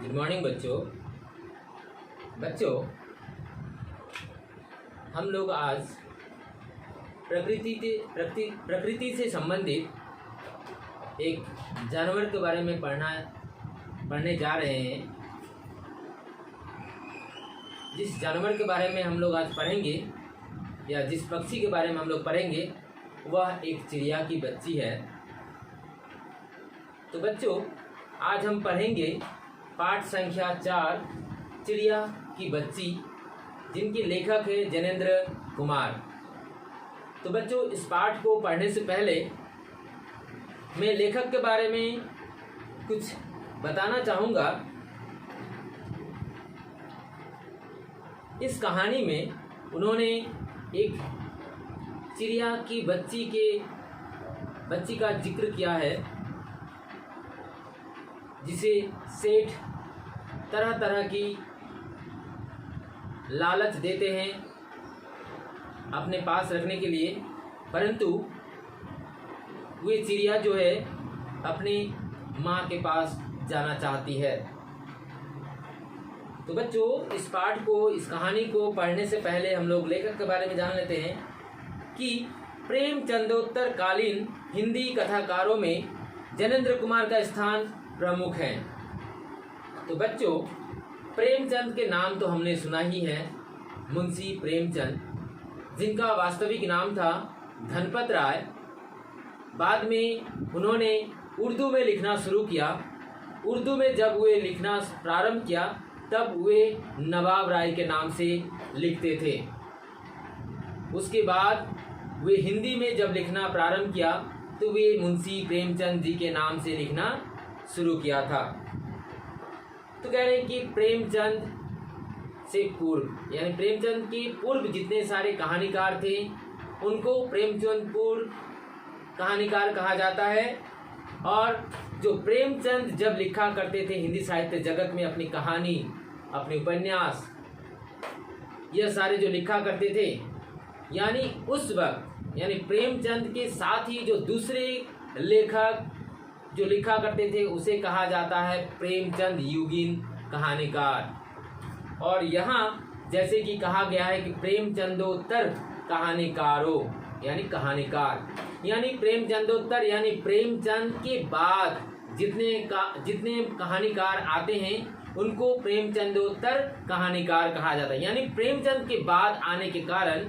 Good morning बच्चों। हम लोग आज प्रकृति से संबंधित एक जानवर के बारे में पढ़ने जा रहे हैं। जिस जानवर के बारे में हम लोग आज पढ़ेंगे या जिस पक्षी के बारे में हम लोग पढ़ेंगे वह एक चिड़िया की बच्ची है। तो बच्चों, आज हम पढ़ेंगे पाठ संख्या 4 चिड़िया की बच्ची, जिनके लेखक है जनेंद्र कुमार। तो बच्चों, इस पाठ को पढ़ने से पहले मैं लेखक के बारे में कुछ बताना चाहूँगा। इस कहानी में उन्होंने एक चिड़िया की बच्ची का जिक्र किया है, जिसे सेठ तरह तरह की लालच देते हैं अपने पास रखने के लिए, परंतु वे चिड़िया जो है अपनी माँ के पास जाना चाहती है। तो बच्चों, इस पाठ को, इस कहानी को पढ़ने से पहले हम लोग लेखक के बारे में जान लेते हैं कि प्रेमचंदोत्तर कालीन हिंदी कथाकारों में जनेंद्र कुमार का स्थान प्रमुख है। तो बच्चों, प्रेमचंद के नाम तो हमने सुना ही है, मुंशी प्रेमचंद, जिनका वास्तविक नाम था धनपत राय। बाद में उन्होंने उर्दू में लिखना शुरू किया। उर्दू में जब वे लिखना प्रारंभ किया तब वे नवाब राय के नाम से लिखते थे। उसके बाद वे हिंदी में जब लिखना प्रारंभ किया तो वे मुंशी प्रेमचंद जी के नाम से लिखना शुरू किया था। तो कह रहे हैं कि प्रेमचंद से पूर्व, यानी प्रेमचंद के पूर्व जितने सारे कहानीकार थे उनको प्रेमचंद पूर्व कहानीकार कहा जाता है। और जो प्रेमचंद जब लिखा करते थे हिंदी साहित्य जगत में, अपनी कहानी, अपने उपन्यास, यह सारे जो लिखा करते थे, यानी उस वक्त, यानी प्रेमचंद के साथ ही जो दूसरे लेखक जो लिखा करते थे उसे कहा जाता है प्रेमचंद युगीन कहानीकार। और यहाँ जैसे कि कहा गया है कि प्रेमचंदोत्तर कहानीकारों, यानी कहानीकार, यानी प्रेमचंदोत्तर यानी प्रेमचंद के बाद जितने कहानीकार आते हैं उनको प्रेमचंदोत्तर कहानीकार कहा जाता है। यानी प्रेमचंद के बाद आने के कारण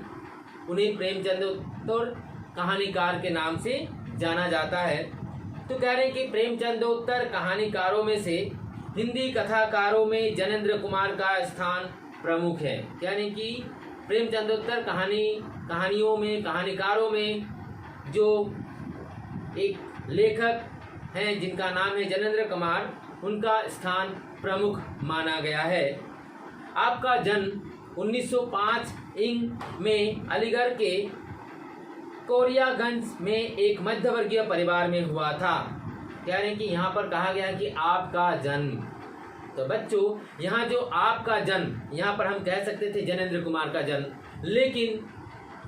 उन्हें प्रेमचंदोत्तर कहानीकार के नाम से जाना जाता है। तो कह रहे हैं कि प्रेमचंदोत्तर कहानीकारों में से हिंदी कथाकारों में जनेंद्र कुमार का स्थान प्रमुख है। कह रहे हैं कि प्रेमचंदोत्तर कहानियों में, कहानीकारों में जो एक लेखक हैं जिनका नाम है जनेंद्र कुमार, उनका स्थान प्रमुख माना गया है। आपका जन्म 1905 ईंग में अलीगढ़ के कोरियागंज में एक मध्यवर्गीय परिवार में हुआ था। कह रहे हैं कि यहाँ पर कहा गया कि आपका जन्म। तो बच्चों, यहाँ जो आपका जन्म, यहाँ पर हम कह सकते थे जनेंद्र कुमार का जन्म, लेकिन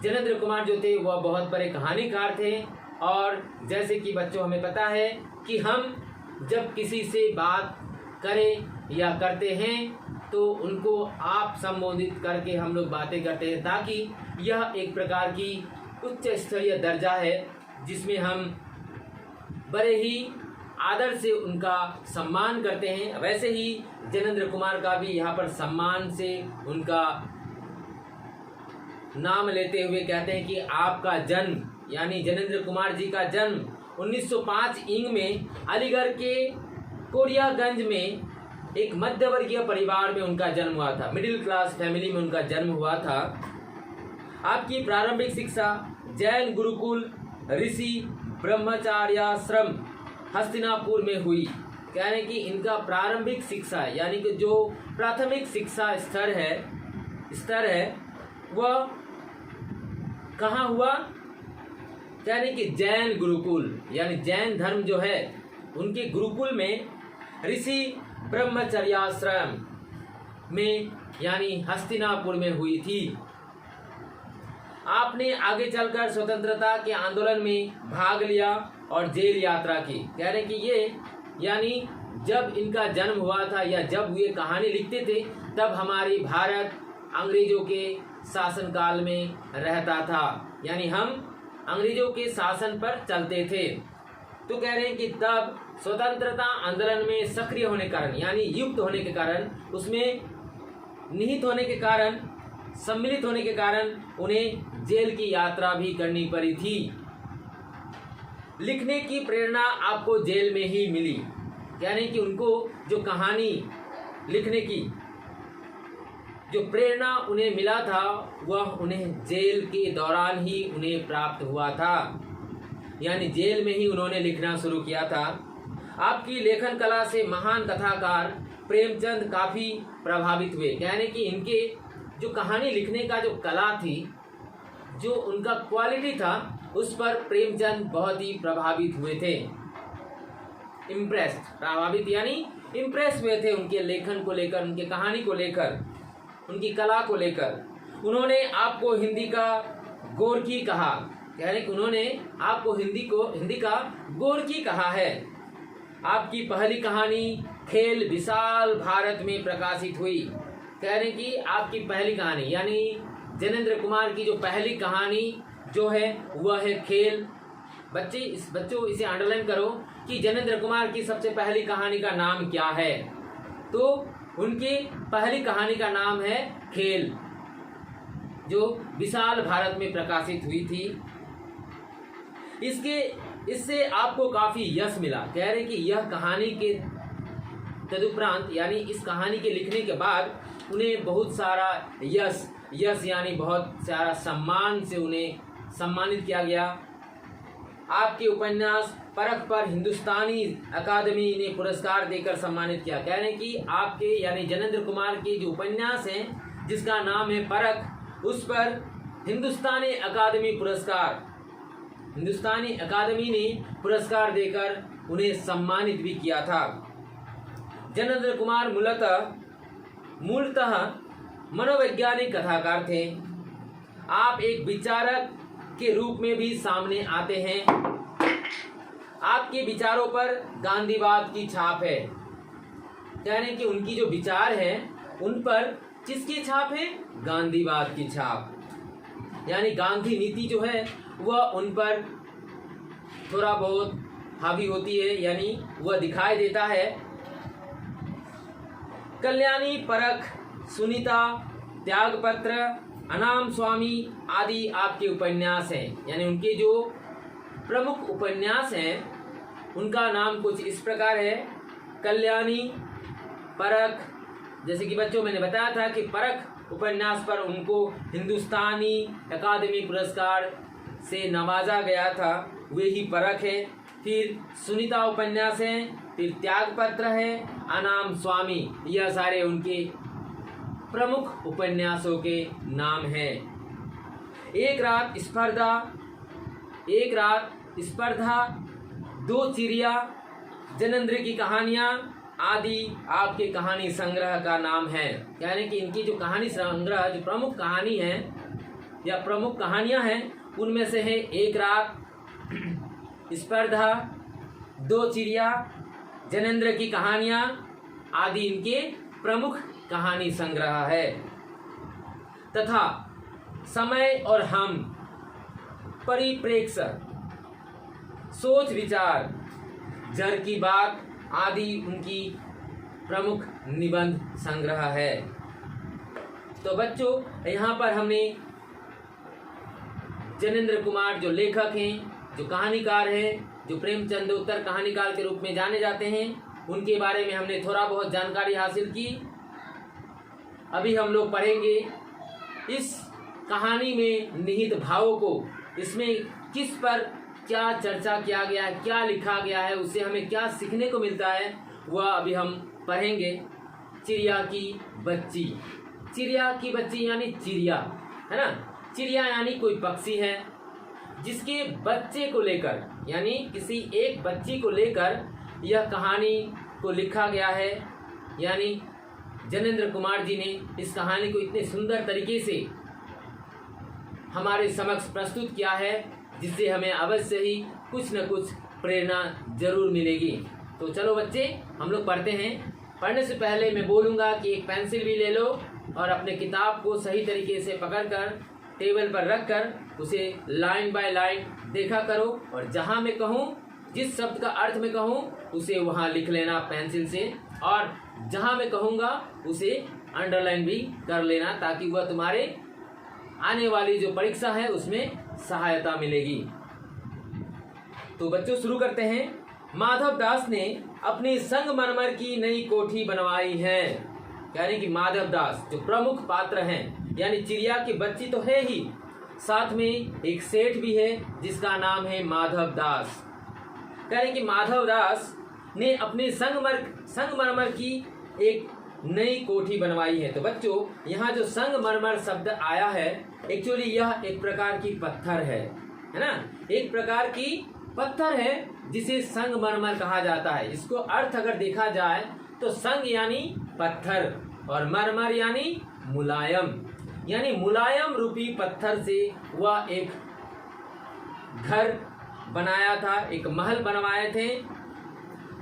जनेंद्र कुमार जो थे वह बहुत बड़े कहानीकार थे। और जैसे कि बच्चों हमें पता है कि हम जब किसी से बात करें या करते हैं तो उनको आप संबोधित करके हम लोग बातें करते हैं, ताकि यह एक प्रकार की उच्च स्तरीय दर्जा है जिसमें हम बड़े ही आदर से उनका सम्मान करते हैं। वैसे ही जनेंद्र कुमार का भी यहाँ पर सम्मान से उनका नाम लेते हुए कहते हैं कि आपका जन्म, यानी जनेंद्र कुमार जी का जन्म 1905 ईंग में अलीगढ़ के कोरियागंज में एक मध्यवर्गीय परिवार में उनका जन्म हुआ था। मिडिल क्लास फैमिली में उनका जन्म हुआ था। आपकी प्रारंभिक शिक्षा जैन गुरुकुल ऋषि ब्रह्मचार्याश्रम हस्तिनापुर में हुई। कह रहे हैं कि इनका प्रारंभिक शिक्षा, यानी कि जो प्राथमिक शिक्षा स्तर है वह कहाँ हुआ? कह रहे हैं कि जैन गुरुकुल, यानी जैन धर्म जो है उनके गुरुकुल में ऋषि ब्रह्मचर्याश्रम में, यानी हस्तिनापुर में हुई थी। आपने आगे चलकर स्वतंत्रता के आंदोलन में भाग लिया और जेल यात्रा की। कह रहे कि ये यानी जब इनका जन्म हुआ था या जब ये कहानी लिखते थे तब हमारी भारत अंग्रेजों के शासनकाल में रहता था, यानी हम अंग्रेजों के शासन पर चलते थे। तो कह रहे हैं कि तब स्वतंत्रता आंदोलन में सक्रिय होने के कारण, यानी युक्त होने के कारण, उसमें निहित होने के कारण, सम्मिलित होने के कारण उन्हें जेल की यात्रा भी करनी पड़ी थी। लिखने की प्रेरणा आपको जेल में ही मिली, यानी कि उनको जो कहानी लिखने की जो प्रेरणा उन्हें मिला था वह उन्हें जेल के दौरान ही उन्हें प्राप्त हुआ था, यानी जेल में ही उन्होंने लिखना शुरू किया था। आपकी लेखन कला से महान कथाकार प्रेमचंद काफ़ी प्रभावित हुए, यानी कि इनके जो कहानी लिखने का जो कला थी, जो उनका क्वालिटी था, उस पर प्रेमचंद बहुत ही प्रभावित हुए थे। इम्प्रेस्ड, प्रभावित यानी इम्प्रेस हुए थे उनके लेखन को लेकर, उनके कहानी को लेकर, उनकी कला को लेकर। उन्होंने आपको हिंदी का गोरखी कहा, यानी कि उन्होंने आपको हिंदी का गोरखी कहा है। आपकी पहली कहानी खेल विशाल भारत में प्रकाशित हुई, कह रहे कि आपकी पहली कहानी यानी जैनेंद्र कुमार की जो पहली कहानी जो है वह है खेल। बच्चों इसे अंडरलाइन करो कि जैनेंद्र कुमार की सबसे पहली कहानी का नाम क्या है। तो उनकी पहली कहानी का नाम है खेल, जो विशाल भारत में प्रकाशित हुई थी। इससे आपको काफ़ी यश मिला, कह रहे कि यह कहानी के तदुपरांत, यानी इस कहानी के लिखने के बाद उन्हें बहुत सारा यश यानी बहुत सारा सम्मान से उन्हें सम्मानित किया गया। आपके उपन्यास परख पर हिंदुस्तानी अकादमी ने पुरस्कार देकर सम्मानित किया, कह रहे हैं कि आपके यानी जैनेंद्र कुमार के जो उपन्यास हैं जिसका नाम है परख, उस पर हिंदुस्तानी अकादमी ने पुरस्कार देकर उन्हें सम्मानित भी किया था। जैनेंद्र कुमार मूलतः मनोवैज्ञानिक कथाकार थे। आप एक विचारक के रूप में भी सामने आते हैं। आपके विचारों पर गांधीवाद की छाप है, यानी कि उनकी जो विचार है उन पर किसकी छाप है? गांधीवाद की छाप, यानी गांधी नीति जो है वह उन पर थोड़ा बहुत हावी होती है, यानी वह दिखाई देता है। कल्याणी, परख, सुनीता, त्यागपत्र, अनाम स्वामी आदि आपके उपन्यास हैं, यानी उनके जो प्रमुख उपन्यास हैं उनका नाम कुछ इस प्रकार है। कल्याणी, परख, जैसे कि बच्चों मैंने बताया था कि परख उपन्यास पर उनको हिंदुस्तानी अकादमी पुरस्कार से नवाजा गया था, वे ही परख है। फिर सुनीता उपन्यास है, फिर त्यागपत्र है, अनाम स्वामी, यह सारे उनके प्रमुख उपन्यासों के नाम हैं। एक रात स्पर्धा, दो चिड़िया, जैनेंद्र की कहानियाँ आदि आपके कहानी संग्रह का नाम है, यानी कि इनकी जो कहानी संग्रह जो प्रमुख कहानी है या प्रमुख कहानियाँ हैं उनमें से है एक रात, स्पर्धा, दो चिड़िया, जैनेंद्र की कहानियाँ आदि इनके प्रमुख कहानी संग्रह है। तथा समय और हम, परिप्रेक्ष्य, सोच विचार, जर की बात आदि उनकी प्रमुख निबंध संग्रह है। तो बच्चों यहाँ पर हमने जैनेंद्र कुमार जो लेखक हैं, जो कहानीकार हैं, जो प्रेमचंदोत्तर कहानीकार के रूप में जाने जाते हैं, उनके बारे में हमने थोड़ा बहुत जानकारी हासिल की। अभी हम लोग पढ़ेंगे इस कहानी में निहित भावों को, इसमें किस पर क्या चर्चा किया गया है, क्या लिखा गया है, उससे हमें क्या सीखने को मिलता है, वह अभी हम पढ़ेंगे। चिड़िया की बच्ची, चिड़िया की बच्ची यानी चिड़िया है ना, चिड़िया यानी कोई पक्षी है जिसके बच्चे को लेकर, यानी किसी एक बच्ची को लेकर यह कहानी को लिखा गया है। यानी जैनेंद्र कुमार जी ने इस कहानी को इतने सुंदर तरीके से हमारे समक्ष प्रस्तुत किया है जिससे हमें अवश्य ही कुछ न कुछ प्रेरणा जरूर मिलेगी। तो चलो बच्चे हम लोग पढ़ते हैं। पढ़ने से पहले मैं बोलूँगा कि एक पेंसिल भी ले लो और अपने किताब को सही तरीके से पकड़कर टेबल पर रखकर उसे लाइन बाय लाइन देखा करो, और जहाँ मैं कहूँ जिस शब्द का अर्थ मैं कहूँ उसे वहाँ लिख लेना पेंसिल से, और जहाँ मैं कहूँगा उसे अंडरलाइन भी कर लेना, ताकि वह तुम्हारे आने वाली जो परीक्षा है उसमें सहायता मिलेगी। तो बच्चों शुरू करते हैं। माधव दास ने अपनी संगमरमर की नई कोठी बनवाई है, यानी कि माधव दास जो प्रमुख पात्र हैं, यानी चिड़िया की बच्ची तो है ही, साथ में एक सेठ भी है जिसका नाम है माधव दास। यानी कि माधव दास ने अपनी संगमरमर की एक नई कोठी बनवाई है। तो बच्चों यहाँ जो संगमरमर शब्द आया है, एक्चुअली यह एक प्रकार की पत्थर है ना, एक प्रकार की पत्थर है जिसे संगमरमर कहा जाता है। इसको अर्थ अगर देखा जाए तो संग यानी पत्थर और मरमर यानी मुलायम, यानी मुलायम रूपी पत्थर से वह एक घर बनाया था, एक महल बनवाए थे।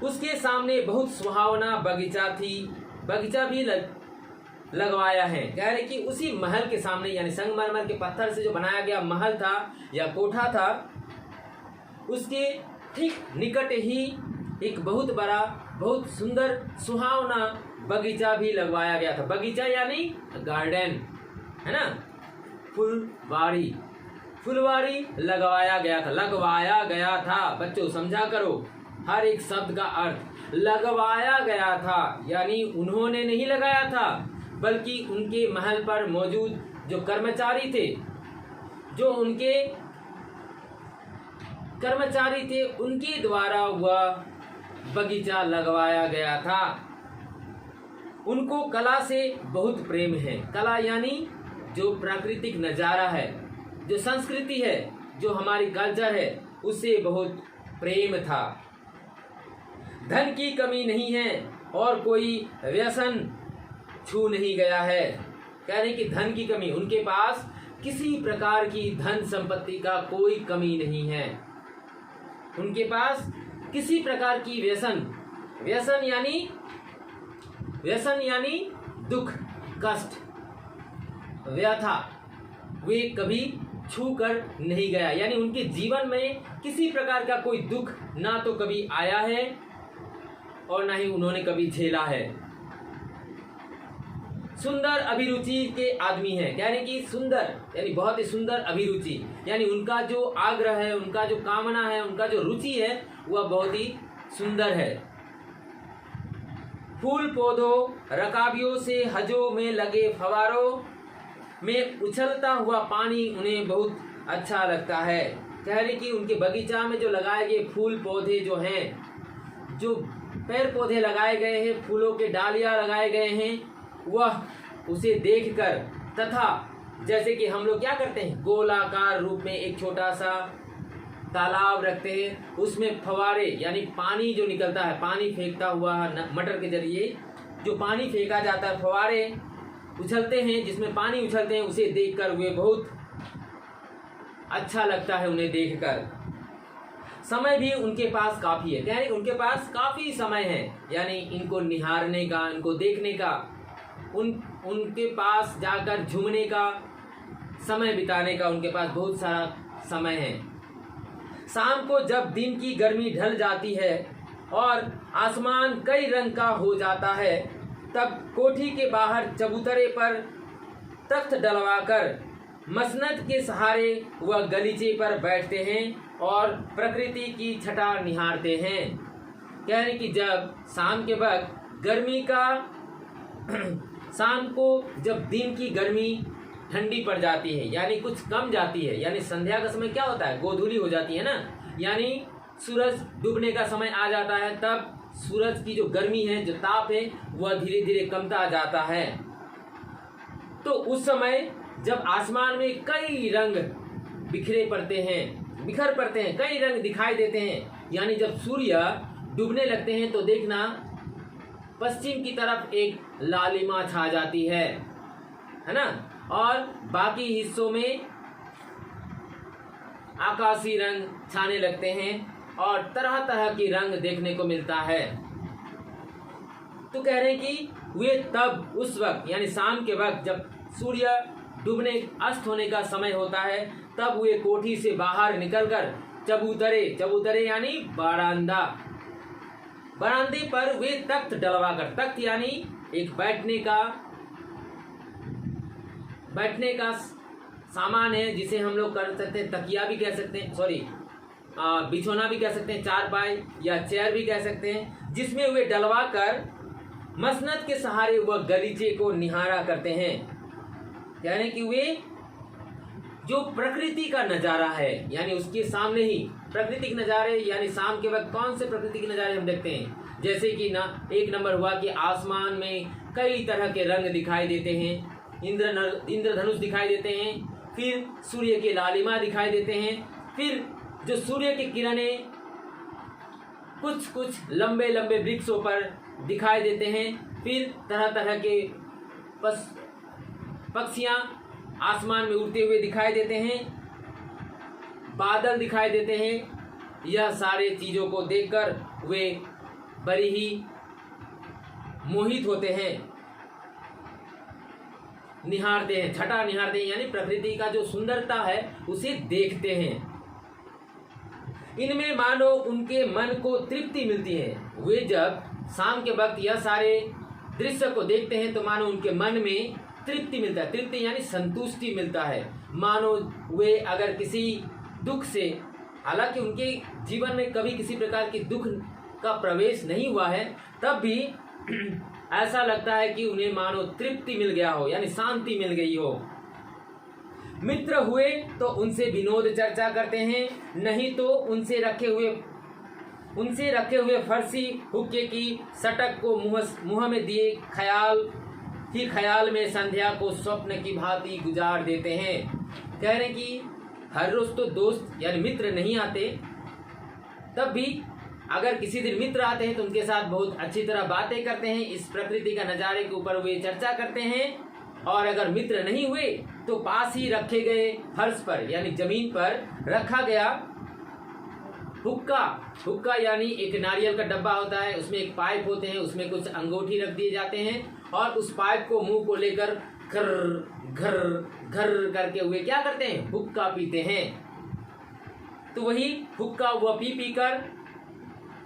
उसके सामने बहुत सुहावना बगीचा थी, बगीचा भी लगवाया है। कह रहे कि उसी महल के सामने, यानी संगमरमर के पत्थर से जो बनाया गया महल था या कोठा था, उसके ठीक निकट ही एक बहुत बड़ा, बहुत सुंदर सुहावना बगीचा भी लगवाया गया था। बगीचा यानी गार्डन है ना, फुलवारी, फुलवारी लगवाया गया था। बच्चों समझा करो हर एक शब्द का अर्थ। लगवाया गया था यानी उन्होंने नहीं लगाया था, बल्कि उनके महल पर मौजूद जो कर्मचारी थे उनके द्वारा वह बगीचा लगवाया गया था। उनको कला से बहुत प्रेम है। कला यानी जो प्राकृतिक नज़ारा है, जो संस्कृति है, जो हमारी कल्चर है, उससे बहुत प्रेम था। धन की कमी नहीं है और कोई व्यसन छू नहीं गया है। कह रहे कि धन की कमी, उनके पास किसी प्रकार की धन संपत्ति का कोई कमी नहीं है। उनके पास किसी प्रकार की व्यसन यानी दुख, कष्ट, व्यथा, वे कभी छू कर नहीं गया। यानी उनके जीवन में किसी प्रकार का कोई दुख ना तो कभी आया है और ना ही उन्होंने कभी झेला है। सुंदर अभिरुचि के आदमी हैं, यानी कि सुंदर यानी बहुत ही सुंदर अभिरुचि, यानी उनका जो आग्रह है, उनका जो कामना है, उनका जो रुचि है वह बहुत ही सुंदर है। फूल पौधों, रकाबियों से हजों में लगे फवारों में उछलता हुआ पानी उन्हें बहुत अच्छा लगता है। कह रहे कि उनके बगीचा में जो लगाए गए फूल पौधे जो हैं, जो पेड़ पौधे लगाए गए हैं, फूलों के डालियां लगाए गए हैं, वह उसे देखकर, तथा जैसे कि हम लोग क्या करते हैं, गोलाकार रूप में एक छोटा सा तालाब रखते हैं, उसमें फवारे यानी पानी जो निकलता है, पानी फेंकता हुआ मटर के जरिए जो पानी फेंका जाता है, फवारे उछलते हैं जिसमें पानी उछलते हैं, उसे देखकर वे बहुत अच्छा लगता है उन्हें देखकर। समय भी उनके पास काफ़ी है, यानी उनके पास काफ़ी समय है, यानी इनको निहारने का, इनको देखने का, उनके पास जाकर झूमने का, समय बिताने का उनके पास बहुत सारा समय है। शाम को जब दिन की गर्मी ढल जाती है और आसमान कई रंग का हो जाता है, तब कोठी के बाहर चबूतरे पर तख्त डलवाकर मसनद के सहारे वह गलीचे पर बैठते हैं और प्रकृति की छटा निहारते हैं। कहने कि जब शाम के वक्त गर्मी का शाम को जब दिन की गर्मी ठंडी पड़ जाती है, यानी कुछ कम जाती है, यानी संध्या का समय क्या होता है, गोधूली हो जाती है ना, यानी सूरज डूबने का समय आ जाता है, तब सूरज की जो गर्मी है, जो ताप है, वह धीरे धीरे कमता जाता है। तो उस समय जब आसमान में कई रंग बिखर पड़ते हैं, कई रंग दिखाई देते हैं, यानी जब सूर्य डूबने लगते हैं तो देखना पश्चिम की तरफ एक लालिमा छा जाती है ना, और बाकी हिस्सों में आकाशी रंग छाने लगते हैं, और तरह तरह की रंग देखने को मिलता है। तो कह रहे हैं कि वे तब उस वक्त यानी शाम के वक्त जब सूर्य डूबने अस्त होने का समय होता है, तब वे कोठी से बाहर निकलकर चबूतरे यानी बरामदे पर वे तख्त डलवाकर, तख्त यानी एक बैठने का सामान है जिसे हम लोग कर सकते हैं, तकिया भी कह सकते हैं, बिछोना भी कह सकते हैं, चारपाई या चेयर भी कह सकते हैं, जिसमें वे डलवा कर मसनद के सहारे वह गलीचे को निहारा करते हैं। यानी कि वे जो प्रकृति का नज़ारा है, यानी उसके सामने ही प्राकृतिक नज़ारे, यानी शाम के वक्त कौन से प्राकृतिक नज़ारे हम देखते हैं, जैसे कि एक नंबर हुआ कि आसमान में कई तरह के रंग दिखाई देते हैं, इंद्रधनुष दिखाई देते हैं, फिर सूर्य के लालिमा दिखाई देते हैं, फिर जो सूर्य की किरणें कुछ लंबे लंबे वृक्षों पर दिखाई देते हैं, फिर तरह तरह के पक्षियाँ आसमान में उड़ते हुए दिखाई देते हैं, बादल दिखाई देते हैं। यह सारे चीज़ों को देखकर वे बड़ी ही मोहित होते हैं, निहारते हैं, छटा निहारते हैं, यानी प्रकृति का जो सुंदरता है उसे देखते हैं। इनमें मानो उनके मन को तृप्ति मिलती है। वे जब शाम के वक्त यह सारे दृश्य को देखते हैं तो मानो उनके मन में तृप्ति मिलता है, तृप्ति यानी संतुष्टि मिलता है। मानो वे अगर किसी दुख से, हालांकि उनके जीवन में कभी किसी प्रकार की दुख का प्रवेश नहीं हुआ है, तब भी ऐसा लगता है कि उन्हें मानो तृप्ति मिल गया हो, यानी शांति मिल गई हो। मित्र हुए तो उनसे विनोद चर्चा करते हैं, नहीं तो उनसे रखे हुए फर्सी हुक्के की सटक को मुंह में दिए ख्याल में संध्या को स्वप्न की भांति गुजार देते हैं। कह रहे कि हर रोज तो दोस्त यानी मित्र नहीं आते, तब भी अगर किसी दिन मित्र आते हैं तो उनके साथ बहुत अच्छी तरह बातें करते हैं, इस प्रकृति का नज़ारे के ऊपर वे चर्चा करते हैं। और अगर मित्र नहीं हुए तो पास ही रखे गए फर्श पर यानी जमीन पर रखा गया हुक्का यानी एक नारियल का डब्बा होता है, उसमें एक पाइप होते हैं, उसमें कुछ अंगूठी रख दिए जाते हैं और उस पाइप को मुंह को लेकर घर करके हुए क्या करते हैं, हुक्का पीते हैं। तो वही हुक्का वह पी कर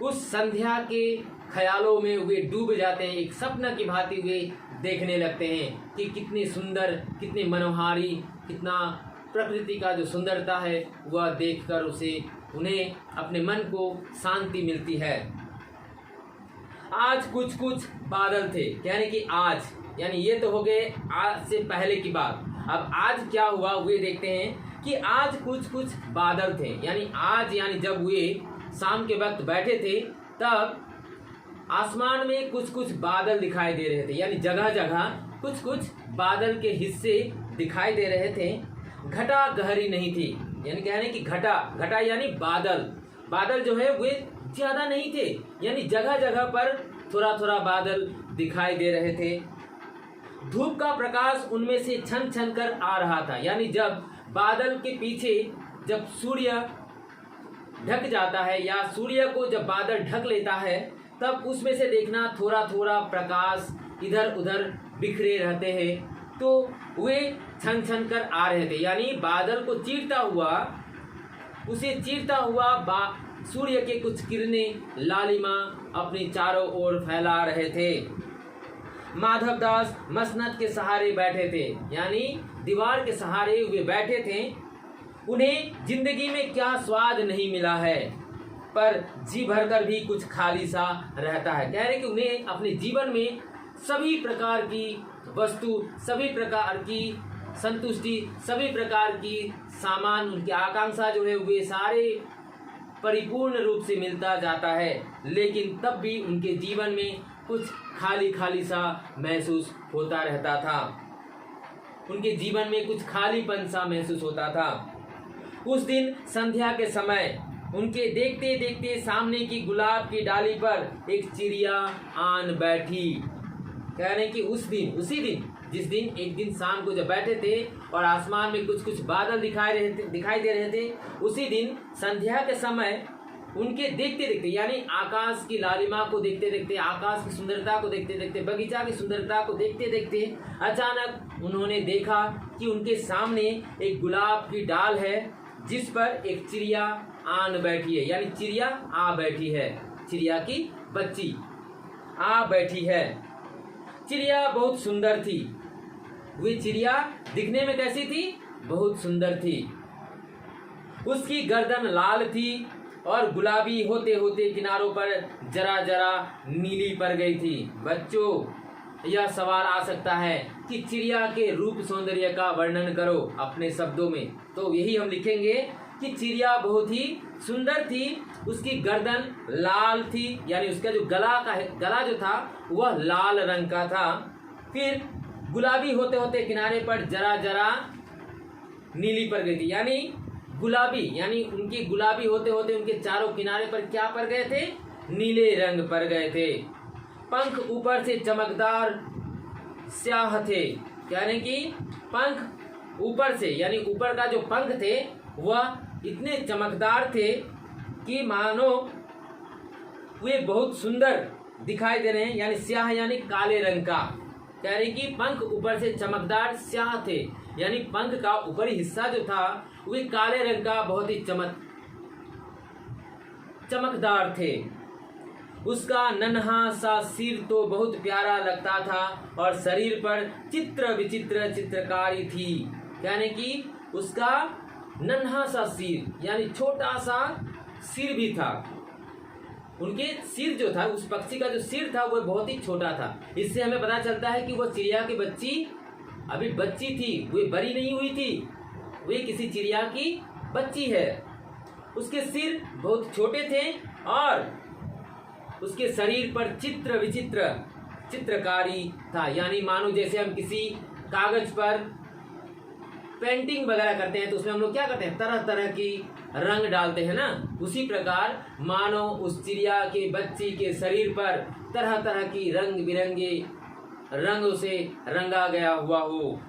उस संध्या के ख्यालों में वे डूब जाते हैं, एक सपना की भांति वे देखने लगते हैं कि कितनी सुंदर, कितनी मनोहारी, कितना प्रकृति का जो सुंदरता है वह देखकर उन्हें अपने मन को शांति मिलती है। आज कुछ बादल थे, यानी कि आज, यानी ये तो हो गए आज से पहले की बात। अब आज क्या हुआ वे देखते हैं कि आज कुछ बादल थे, यानी आज यानी जब वे शाम के वक्त बैठे थे तब आसमान में कुछ बादल दिखाई दे रहे थे, यानी जगह जगह कुछ बादल के हिस्से दिखाई दे रहे थे। घटा गहरी नहीं थी, यानी कह रहे हैं कि घटा यानी बादल जो है वे ज्यादा नहीं थे, यानी जगह जगह पर थोड़ा बादल दिखाई दे रहे थे। धूप का प्रकाश उनमें से छन कर आ रहा था, यानी जब बादल के पीछे जब सूर्य ढक जाता है या सूर्य को जब बादल ढक लेता है तब उसमें से देखना थोड़ा प्रकाश इधर उधर बिखरे रहते हैं, तो वे छन कर आ रहे थे, यानी बादल को चीरता हुआ सूर्य के कुछ किरणें लालिमा अपनी चारों ओर फैला रहे थे। माधवदास मसनद के सहारे बैठे थे, यानी दीवार के सहारे वे बैठे थे। उन्हें जिंदगी में क्या स्वाद नहीं मिला है, पर जी भरकर भी कुछ खाली सा रहता है। कह रहे कि उन्हें अपने जीवन में सभी प्रकार की वस्तु, सभी प्रकार की संतुष्टि, सभी प्रकार की सामान, उनकी आकांक्षा जो है वे सारे परिपूर्ण रूप से मिलता जाता है, लेकिन तब भी उनके जीवन में कुछ खाली सा महसूस होता रहता था, उनके जीवन में कुछ खालीपन सा महसूस होता था। उस दिन संध्या के समय उनके देखते देखते सामने की गुलाब की डाली पर एक चिड़िया आन बैठी। कह रहे कि उसी दिन जिस दिन एक दिन शाम को जब बैठे थे और आसमान में कुछ बादल दिखाई दे रहे थे, उसी दिन संध्या के समय उनके देखते देखते यानी आकाश की लालिमा को देखते देखते, आकाश की सुंदरता को देखते देखते, बगीचा की सुंदरता को देखते देखते अचानक उन्होंने देखा कि उनके सामने एक गुलाब की डाल है जिस पर एक चिड़िया आन बैठी है, यानी चिड़िया आ बैठी है, चिड़िया की बच्ची आ बैठी है। चिड़िया बहुत सुंदर थी। वह चिड़िया दिखने में कैसी थी? बहुत सुंदर थी। उसकी गर्दन लाल थी और गुलाबी होते होते किनारों पर जरा जरा नीली पड़ गई थी। बच्चों, यह सवाल आ सकता है कि चिड़िया के रूप सौंदर्य का वर्णन करो अपने शब्दों में। तो यही हम लिखेंगे कि चिड़िया बहुत ही सुंदर थी, उसकी गर्दन लाल थी, यानी उसका जो गला जो था वह लाल रंग का था। फिर गुलाबी होते होते किनारे पर जरा जरा नीली पड़ गई थी, यानी गुलाबी, यानी उनकी गुलाबी होते होते उनके चारों किनारे पर क्या पड़ गए थे? नीले रंग पड़ गए थे। पंख ऊपर से चमकदार स्याह थे, यानी कि पंख ऊपर से, यानी ऊपर का जो पंख थे वह इतने चमकदार थे कि मानो वे बहुत सुंदर दिखाई दे रहे हैं, यानी स्याह यानी काले रंग का। कह रहे कि पंख ऊपर से चमकदार स्याह थे, यानी पंख का ऊपरी हिस्सा जो था वे काले रंग का बहुत ही चमकदार थे। उसका नन्हा सा सिर तो बहुत प्यारा लगता था और शरीर पर चित्र विचित्र चित्रकारी थी, यानी कि उसका नन्हा सा सिर यानी छोटा सा सिर भी था। उनके सिर जो था, उस पक्षी का जो सिर था वह बहुत ही छोटा था। इससे हमें पता चलता है कि वह चिड़िया की बच्ची अभी बच्ची थी, वे बड़ी नहीं हुई थी, वे किसी चिड़िया की बच्ची है। उसके सिर बहुत छोटे थे और उसके शरीर पर चित्र विचित्र चित्रकारी था, यानी मानो जैसे हम किसी कागज पर पेंटिंग वगैरह करते हैं तो उसमें हम लोग क्या करते हैं? तरह तरह की रंग डालते हैं ना, उसी प्रकार मानो उस चिड़िया के बच्ची के शरीर पर तरह तरह की रंग बिरंगे रंगों से रंगा गया हुआ हो।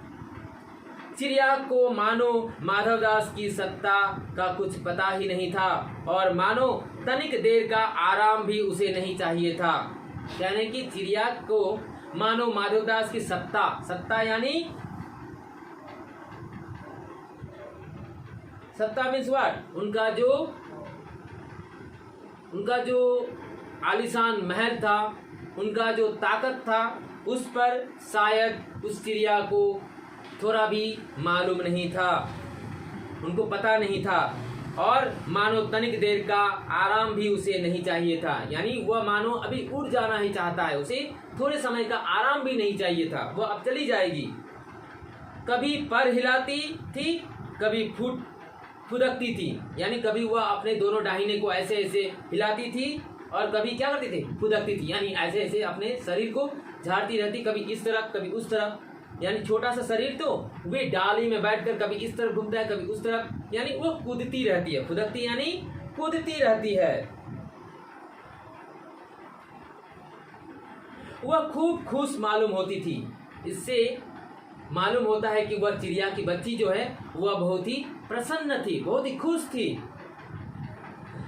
चिड़िया को मानो माधवदास की सत्ता का कुछ पता ही नहीं था और मानो तनिक देर का आराम भी उसे नहीं चाहिए था, यानी कि चिड़िया को मानो माधवदास की सत्ता यानी सत्ता मीन्स व्हाट? उनका जो आलीशान महल था, उनका जो ताकत था, उस पर शायद उस चिड़िया को थोड़ा भी मालूम नहीं था, उनको पता नहीं था और मानो तनिक देर का आराम भी उसे नहीं चाहिए था, यानी वह मानो अभी उड़ जाना ही चाहता है, उसे थोड़े समय का आराम भी नहीं चाहिए था, वह अब चली जाएगी। कभी पर हिलाती थी, कभी फुदकती थी, यानी कभी वह अपने दोनों दाहिने को ऐसे ऐसे हिलाती थी और कभी क्या करती थी? फुदकती थी, यानी ऐसे ऐसे अपने शरीर को झाड़ती रहती, कभी इस तरफ कभी उस तरफ, यानी छोटा सा शरीर तो वे डाली में बैठकर कभी इस तरफ घूमता है कभी उस तरफ, यानी वो कूदती रहती है। फुदकती यानी कूदती रहती है। वह खूब खुश मालूम होती थी। इससे मालूम होता है कि वह चिड़िया की बच्ची जो है वह बहुत ही प्रसन्न थी, बहुत ही खुश थी।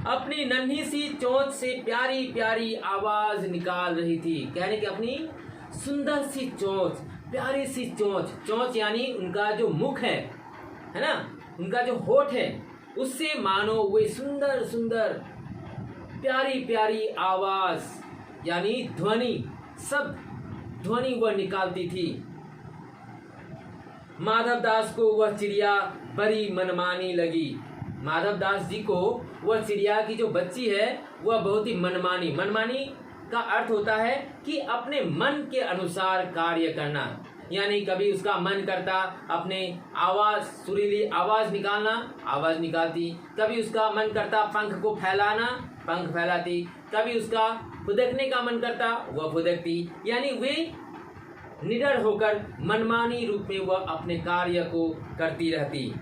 अपनी नन्ही सी चोंच से प्यारी प्यारी आवाज निकाल रही थी, कहने की अपनी सुंदर सी चोंच, प्यारी सी चोंच यानी उनका जो मुख है ना, उनका जो होठ है, उससे मानो वे सुंदर सुंदर प्यारी प्यारी आवाज यानी ध्वनि, सब ध्वनि वह निकालती थी। माधवदास को वह चिड़िया बड़ी मनमानी लगी। माधवदास जी को वह चिड़िया की जो बच्ची है वह बहुत ही मनमानी का अर्थ होता है कि अपने मन के अनुसार कार्य करना, यानी कभी उसका मन करता अपने आवाज सुरीली आवाज निकालना, आवाज निकालती, कभी उसका मन करता पंख को फैलाना, पंख फैलाती, कभी उसका फुदकने का मन करता वह फुदकती, यानी वे निडर होकर मनमानी रूप में वह अपने कार्य को करती रहती।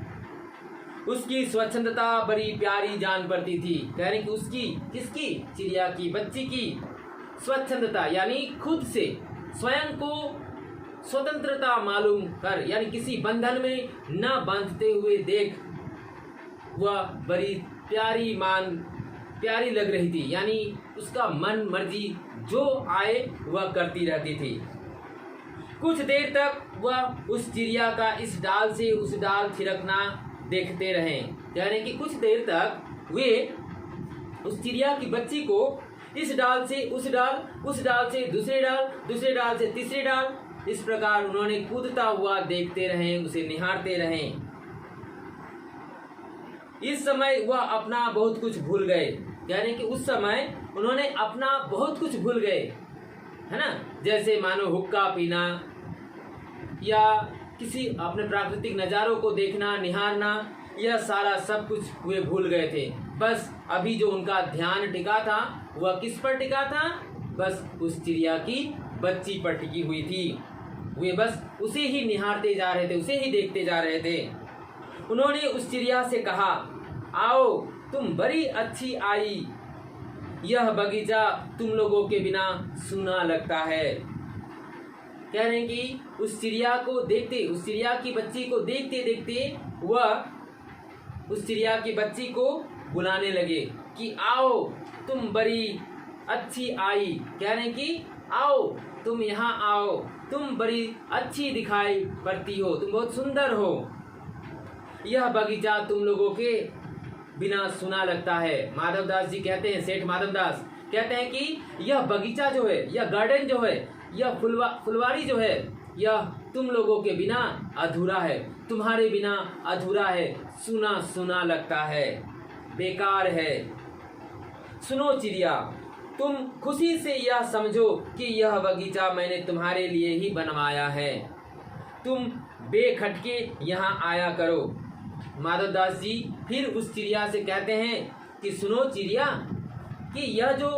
उसकी स्वच्छंदता बड़ी प्यारी जान पड़ती थी, कह रहे कि उसकी किसकी? चिड़िया की बच्ची की स्वच्छंदता यानी खुद से स्वयं को स्वतंत्रता मालूम कर, यानी किसी बंधन में न बांधते हुए देख वह बड़ी प्यारी प्यारी लग रही थी, यानी उसका मन मर्जी जो आए वह करती रहती थी। कुछ देर तक वह उस चिड़िया का इस डाल से उस डाल थिरकना देखते रहे, यानी कि कुछ देर तक वे उस चिड़िया की बच्ची को इस डाल से उस डाल, उस डाल से दूसरे डाल, दूसरे डाल से तीसरे डाल, इस प्रकार उन्होंने कूदता हुआ देखते रहे, उसे निहारते रहे। इस समय वह अपना बहुत कुछ भूल गए, यानी कि उस समय उन्होंने अपना बहुत कुछ भूल गए, है ना। जैसे मानो हुक्का पीना या किसी अपने प्राकृतिक नज़ारों को देखना, निहारना, यह सारा सब कुछ वे भूल गए थे। बस अभी जो उनका ध्यान टिका था वह किस पर टिका था? बस उस चिड़िया की बच्ची पर टिकी हुई थी। वे बस उसे ही निहारते जा रहे थे, उसे ही देखते जा रहे थे। उन्होंने उस चिड़िया से कहा, आओ तुम बड़ी अच्छी आई, यह बगीचा तुम लोगों के बिना सूना लगता है। कह रहे हैं कि उस चिड़िया को देखते, उस चिड़िया की बच्ची को देखते देखते वह उस चिड़िया की बच्ची को बुलाने लगे कि आओ तुम बड़ी अच्छी आई। कह रहे हैं कि आओ तुम यहाँ आओ, तुम बड़ी अच्छी दिखाई पड़ती हो, तुम बहुत सुंदर हो, यह बगीचा तुम लोगों के बिना सुना लगता है। माधवदास जी कहते हैं, सेठ माधवदास कहते हैं कि यह बगीचा जो है, यह गार्डन जो है, यह फुलवारी जो है, यह तुम लोगों के बिना अधूरा है, तुम्हारे बिना अधूरा है, सुना सुना लगता है, बेकार है। सुनो चिड़िया, तुम खुशी से यह समझो कि यह बगीचा मैंने तुम्हारे लिए ही बनवाया है, तुम बेखटके यहाँ आया करो। माधवदास जी फिर उस चिड़िया से कहते हैं कि सुनो चिड़िया, कि यह जो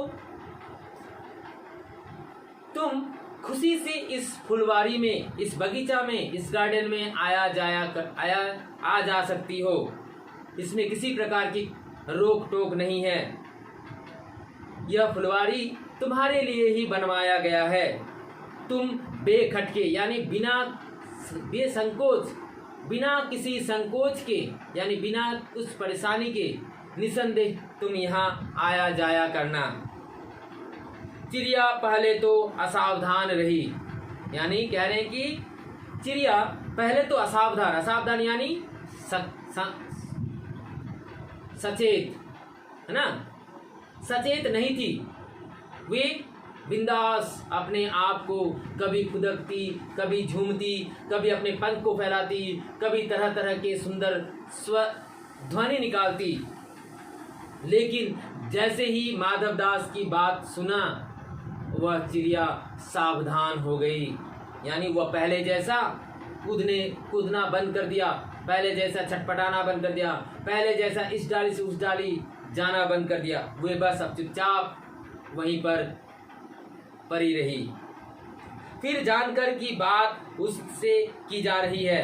तुम खुशी से इस फुलवारी में, इस बगीचा में, इस गार्डन में आ जा सकती हो, इसमें किसी प्रकार की रोक टोक नहीं है। यह फुलवारी तुम्हारे लिए ही बनवाया गया है। तुम बेखटके यानी बिना बेसंकोच, बिना किसी संकोच के, यानी बिना उस परेशानी के निसंदेह तुम यहाँ आया जाया करना। चिड़िया पहले तो असावधान रही, यानी कह रहे हैं कि चिड़िया पहले तो असावधान, असावधान यानी सचेत, है ना, सचेत नहीं थी। वे बिंदास अपने आप को कभी खुदकती, कभी झूमती, कभी अपने पंख को फैलाती, कभी तरह तरह के सुंदर स्व ध्वनि निकालती। लेकिन जैसे ही माधवदास की बात सुना, वह चिड़िया सावधान हो गई, यानी वह पहले जैसा कूदना बंद कर दिया, पहले जैसा छटपटाना बंद कर दिया, पहले जैसा इस डाली से उस डाली जाना बंद कर दिया। वे बस अब चुपचाप वहीं पर पड़ी रही। फिर जानकर की बात उससे की जा रही है,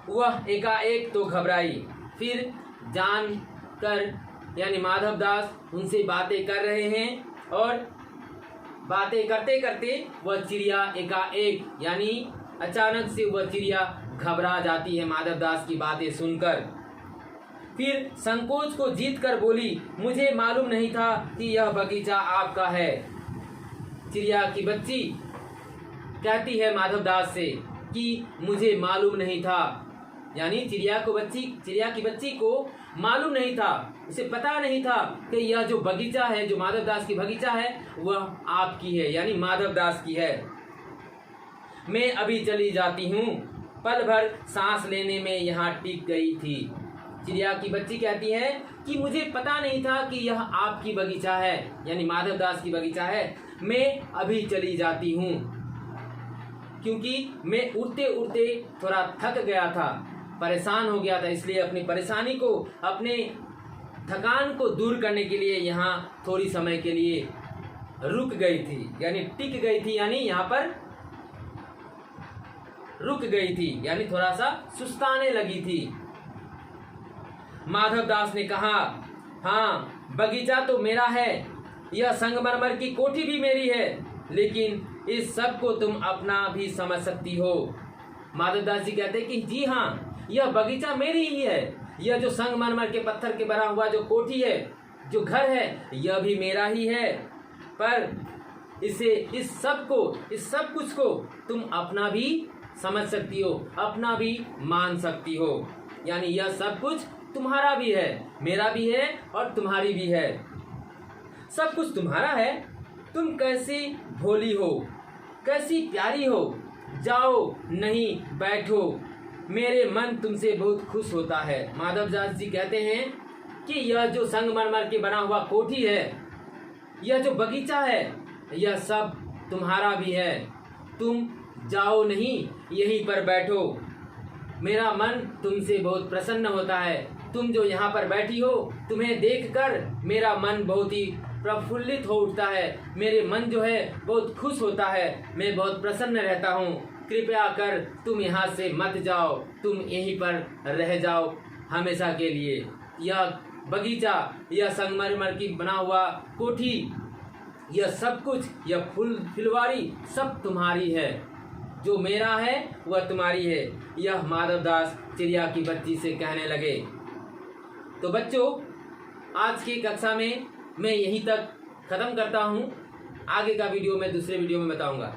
वह एकाएक तो घबराई। फिर जानकर यानी माधवदास उनसे बातें कर रहे हैं, और बातें करते करते वह चिड़िया एकाएक यानी अचानक से वह चिड़िया घबरा जाती है माधवदास की बातें सुनकर। फिर संकोच को जीत कर बोली, मुझे मालूम नहीं था कि यह बगीचा आपका है। चिड़िया की बच्ची कहती है माधवदास से कि मुझे मालूम नहीं था, यानी चिड़िया की बच्ची को मालूम नहीं था, उसे पता नहीं था कि यह जो बगीचा है, जो माधवदास की बगीचा है, वह आपकी है, यानी माधवदास की है। मैं अभी चली जाती हूँ, पल भर सांस लेने में यहाँ टिक गई थी। चिड़िया की बच्ची कहती है कि मुझे पता नहीं था कि यह आपकी बगीचा है, यानी माधवदास की बगीचा है। मैं अभी चली जाती हूँ, क्योंकि मैं उड़ते उड़ते थोड़ा थक गया था, परेशान हो गया था, इसलिए अपनी परेशानी को, अपने थकान को दूर करने के लिए यहाँ थोड़ी समय के लिए रुक गई थी, यानी टिक गई थी, यानी यहाँ पर रुक गई थी, यानी थोड़ा सा सुस्ताने लगी थी। माधवदास ने कहा, हाँ बगीचा तो मेरा है, यह संगमरमर की कोठी भी मेरी है, लेकिन इस सब को तुम अपना भी समझ सकती हो। माधवदास जी कहते हैं कि जी हाँ, यह बगीचा मेरी ही है, यह जो संगमरमर के पत्थर के बना हुआ जो कोठी है, जो घर है यह भी मेरा ही है, पर इस सब कुछ को तुम अपना भी समझ सकती हो, अपना भी मान सकती हो। यानी यह सब कुछ तुम्हारा भी है, मेरा भी है और तुम्हारी भी है। सब कुछ तुम्हारा है, तुम कैसी भोली हो, कैसी प्यारी हो। जाओ, नहीं बैठो, मेरे मन तुमसे बहुत खुश होता है। माधवदास जी कहते हैं कि यह जो संगमरमर के बना हुआ कोठी है, यह जो बगीचा है, यह सब तुम्हारा भी है। तुम जाओ नहीं, यहीं पर बैठो, मेरा मन तुमसे बहुत प्रसन्न होता है। तुम जो यहाँ पर बैठी हो, तुम्हें देखकर मेरा मन बहुत ही प्रफुल्लित हो उठता है। मेरे मन जो है बहुत खुश होता है, मैं बहुत प्रसन्न रहता हूँ। कृपया कर तुम यहाँ से मत जाओ, तुम यहीं पर रह जाओ हमेशा के लिए। यह बगीचा, यह संगमरमर की बना हुआ कोठी, यह सब कुछ, यह फुलवारी सब तुम्हारी है। जो मेरा है वह तुम्हारी है। यह माधवदास चिड़िया की बच्ची से कहने लगे। तो बच्चों, आज की कक्षा में मैं यहीं तक ख़त्म करता हूँ। आगे का वीडियो मैं दूसरे वीडियो में बताऊँगा।